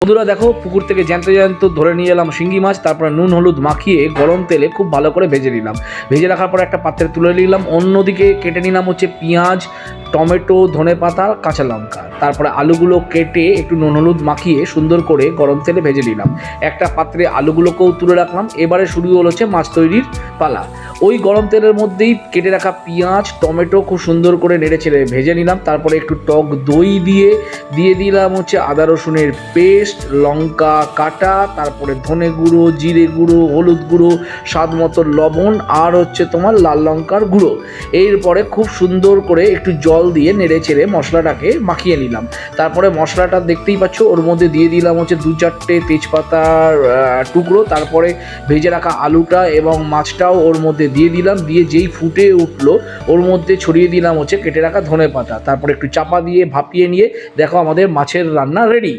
বন্ধুরা দেখো, পুকুর থেকে জ্যান্ত জ্যান্ত ধরে নিয়ে এলাম শিঙ্গি মাছ। তারপরে নুন হলুদ মাখিয়ে গরম তেলে খুব ভালো করে ভেজে নিলাম। ভেজে রাখার পর একটা পাত্রে তুলে নিলাম। অন্যদিকে কেটে নিলাম হচ্ছে পেঁয়াজ, টমেটো, ধনেপাতা, কাঁচা লঙ্কা। তারপরে আলুগুলো কেটে একটু নুন হলুদ মাখিয়ে সুন্দর করে গরম তেলে ভেজে নিলাম। একটা পাত্রে আলুগুলোকেও তুলে রাখলাম। এবারে শুরু হচ্ছে মাছ তৈরির পালা। ওই গরম তেলের মধ্যেই কেটে রাখা পেঁয়াজ, টমেটো খুব সুন্দর করে নেড়ে ছেড়ে ভেজে নিলাম। তারপরে একটু টক দই দিয়ে দিলাম হচ্ছে আদা রসুনের পেস্ট, লঙ্কা কাটা, তারপরে ধনে গুঁড়ো, জিরে গুঁড়ো, হলুদ গুঁড়ো, স্বাদ মতো লবণ, আর হচ্ছে তোমার লাল লঙ্কার গুঁড়ো। এরপরে খুব সুন্দর করে একটু জল দিয়ে নেড়ে ছেড়ে মশলাটাকে মাখিয়ে নিলাম। তারপরে মশলাটা দেখতেই পাচ্ছ, ওর মধ্যে দিয়ে দিলাম হচ্ছে 2-4টে তেজপাতার টুকরো। তারপরে ভেজে রাখা আলুটা এবং মাছটাও ওর মধ্যে দিয়ে দিলাম। দিয়ে যেই ফুটে উঠলো ওর মধ্যে ছড়িয়ে দিলাম হচ্ছে কেটে রাখা ধনেপাতা। তারপরে একটু চাপা দিয়ে ভাপিয়ে নিয়ে দেখো আমাদের মাছের রান্না রেডি।